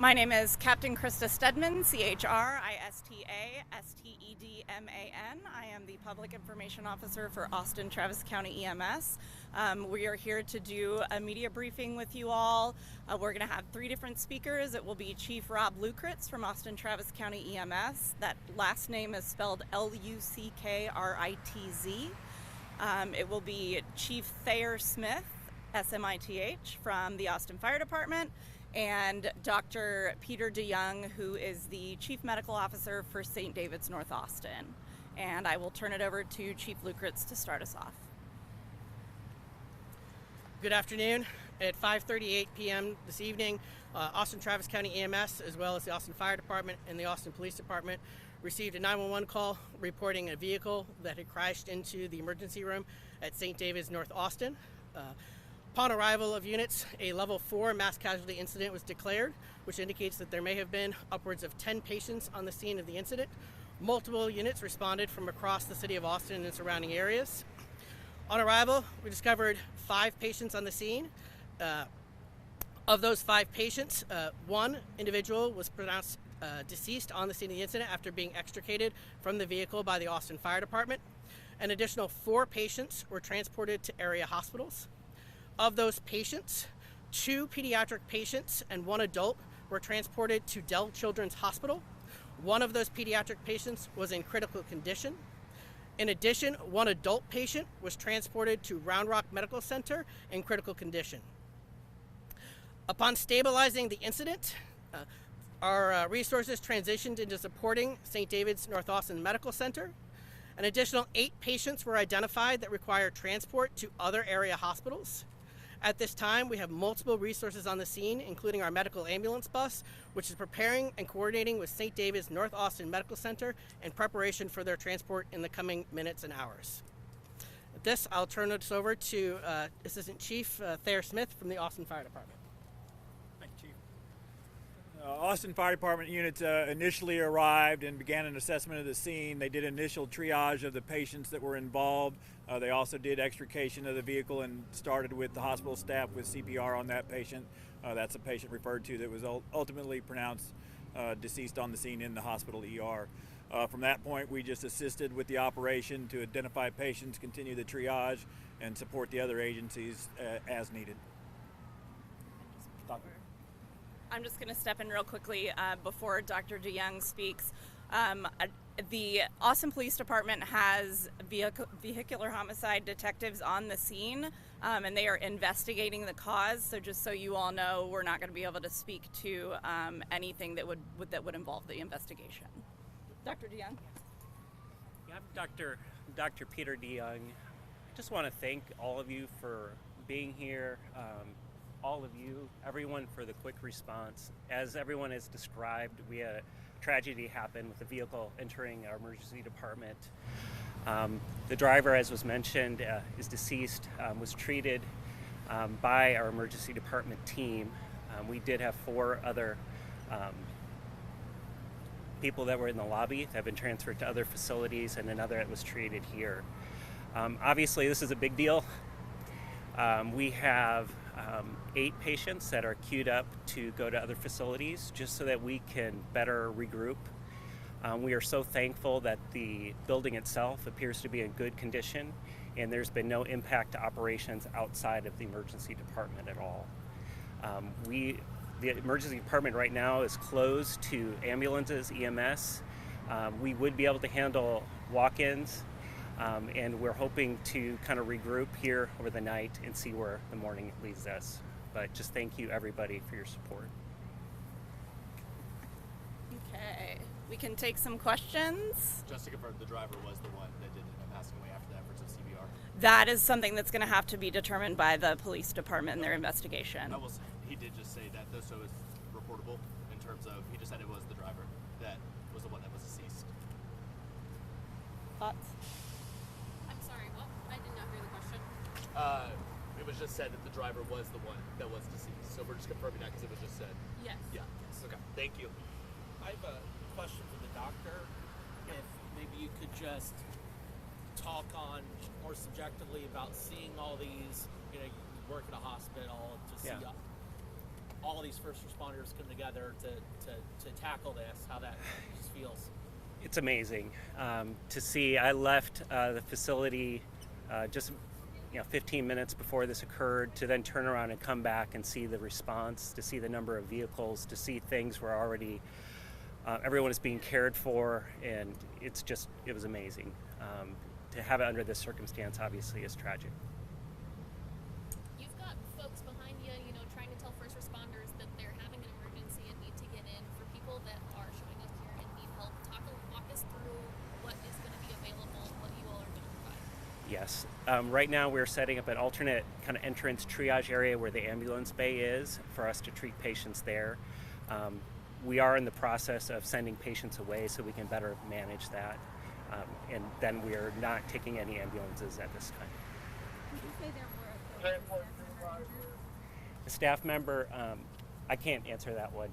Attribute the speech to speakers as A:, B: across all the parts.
A: My name is Captain Krista Stedman, CHRISTA STEDMAN. I am the Public Information Officer for Austin Travis County EMS. We are here to do a media briefing with you all. We're going to have three different speakers. It will be Chief Rob Lukritz from Austin Travis County EMS. That last name is spelled Luckritz. It will be Chief Thayer Smith, SMITH, from the Austin Fire Department, and Dr. Peter DeYoung, who is the Chief Medical Officer for St. David's North Austin. And I will turn it over to Chief Lukritz to start us off.
B: Good afternoon. At 5:38 p.m. this evening, Austin Travis County EMS, as well as the Austin Fire Department and the Austin Police Department, received a 911 call reporting a vehicle that had crashed into the emergency room at St. David's North Austin. Upon arrival of units, a level 4 mass casualty incident was declared, which indicates that there may have been upwards of 10 patients on the scene of the incident. Multiple units responded from across the city of Austin and surrounding areas. On arrival, we discovered 5 patients on the scene. Of those 5 patients, one individual was pronounced deceased on the scene of the incident after being extricated from the vehicle by the Austin Fire Department. An additional 4 patients were transported to area hospitals. Of those patients, 2 pediatric patients and 1 adult were transported to Dell Children's Hospital. One of those pediatric patients was in critical condition. In addition, 1 adult patient was transported to Round Rock Medical Center in critical condition. Upon stabilizing the incident, our resources transitioned into supporting St. David's North Austin Medical Center. An additional 8 patients were identified that require transport to other area hospitals. At this time, we have multiple resources on the scene, including our medical ambulance bus, which is preparing and coordinating with St. David's North Austin Medical Center in preparation for their transport in the coming minutes and hours. With this, I'll turn this over to Assistant Chief Thayer Smith from the Austin Fire Department.
C: Thank you, Chief. Austin Fire Department units initially arrived and began an assessment of the scene. They did initial triage of the patients that were involved. They also did extrication of the vehicle and started with the hospital staff with CPR on that patient. That's a patient referred to that was ultimately pronounced deceased on the scene in the hospital ER. From that point, we just assisted with the operation to identify patients, continue the triage, and support the other agencies as needed.
A: I'm just going to step in real quickly before Dr. DeYoung speaks. The Austin Police Department has vehicular homicide detectives on the scene, and they are investigating the cause. So just so you all know, we're not going to be able to speak to anything that would involve the investigation. Dr. DeYoung.
D: Yeah, I'm Dr. Peter DeYoung. I just want to thank all of you for being here. All of you, everyone, for the quick response. As everyone has described, we had a tragedy happen with a vehicle entering our emergency department. The driver, as was mentioned, is deceased, was treated by our emergency department team. We did have 4 other people that were in the lobby that have been transferred to other facilities, and another that was treated here. Obviously, this is a big deal. We have 8 patients that are queued up to go to other facilities just so that we can better regroup. We are so thankful that the building itself appears to be in good condition, and there's been no impact to operations outside of the emergency department at all. The emergency department right now is closed to ambulances, EMS. We would be able to handle walk-ins. And we're hoping to kind of regroup here over the night and see where the morning leads us. But just thank you, everybody, for your support.
A: Okay, we can take some questions.
E: Just to confirm, the driver was the one that did end up passing away after the efforts of CPR?
A: That is something that's going to have to be determined by the police department in their investigation.
E: He did just say that, though, so it's reportable in terms of, he just said it was the driver that was the one that was deceased.
A: Thoughts?
E: It was just said that the driver was the one that was deceased. So we're just confirming that because it was just said.
A: Yes.
E: Yeah. Okay. Thank you.
F: I have a question for the doctor. If maybe you could just talk on more subjectively about seeing all these, you work at a hospital to see all these first responders come together to tackle this, how that just feels.
D: It's amazing to see. I left the facility just 15 minutes before this occurred, to then turn around and come back and see the response, to see the number of vehicles, to see things were already, everyone is being cared for, and it was amazing. To have it under this circumstance obviously is tragic.
G: You've got folks behind you, trying to tell first responders that they're having an emergency and need to get in. For people that are showing up here and need help, walk us through what is going to be available, what you all are going to provide.
D: Yes. Right now we're setting up an alternate kind of entrance triage area where the ambulance bay is for us to treat patients there. We are in the process of sending patients away so we can better manage that. And then we are not taking any ambulances at this time.
H: Did you say there were
D: A staff member, I can't answer that one.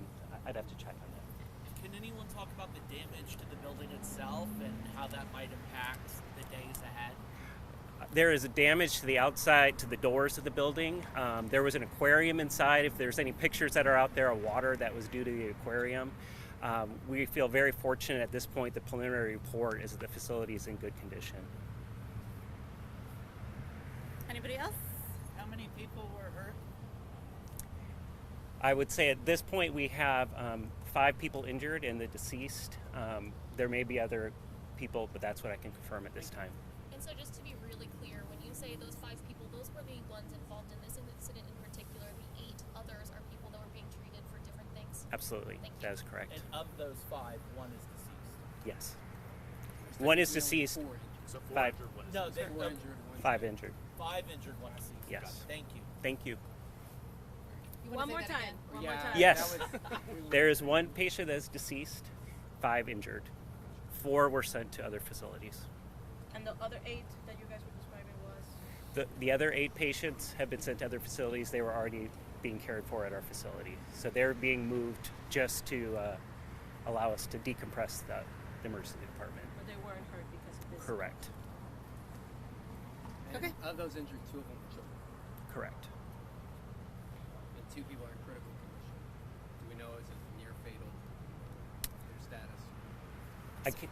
D: I'd have to check on that.
F: Can anyone talk about the damage to the building itself and how that might impact the days ahead?
D: There is damage to the outside, to the doors of the building. There was an aquarium inside. If there's any pictures that are out there of water, that was due to the aquarium. We feel very fortunate at this point. The preliminary report is that the facility is in good condition.
A: Anybody else?
F: How many people were hurt?
D: I would say at this point we have 5 people injured and the deceased. There may be other people, but that's what I can confirm at this time.
G: And so just to be really clear, when you say those 5 people, those were the ones involved in this incident in particular. The 8 others are people that were being treated for different things.
D: Absolutely,
G: Thank you.
D: that is correct.
F: And of those 5, one is deceased.
D: Yes. One is deceased,
E: So 4
D: 5,
E: injured, one is
F: No,
E: deceased.
F: they were
D: 5 injured.
F: 5 injured, one deceased.
D: Yes.
F: Got it. Thank you.
D: Thank you.
H: one more time? One more time.
D: Yes, there is one patient that is deceased, 5 injured. 4 were sent to other facilities.
H: And the other 8 that you guys were describing was?
D: The other 8 patients have been sent to other facilities. They were already being cared for at our facility. So they're being moved just to allow us to decompress the emergency department.
H: But they weren't hurt because of this?
D: Correct.
I: And of those injured, 2 of them were children.
D: Correct.
I: And 2 people are in critical condition. Do we know is it near fatal? Their status?
D: I can't,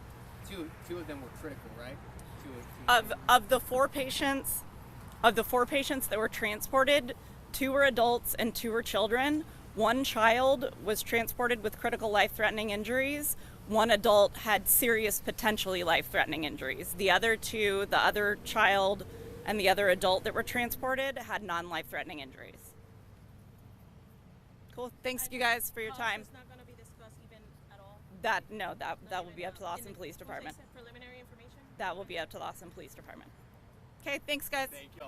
I: Two of them were critical, right?
A: Of the 4 patients, that were transported, 2 were adults and 2 were children. 1 child was transported with critical life-threatening injuries. 1 adult had serious, potentially life-threatening injuries. The other 2, the other child and the other adult that were transported, had non-life-threatening injuries. Cool. Thanks, you guys, for your time.
H: It's not going to be discussed even at all?
A: That will be up to the Austin Police Department.
H: Preliminary information?
A: That will be up to the Austin Police Department. Okay, thanks, guys.
E: Thank you.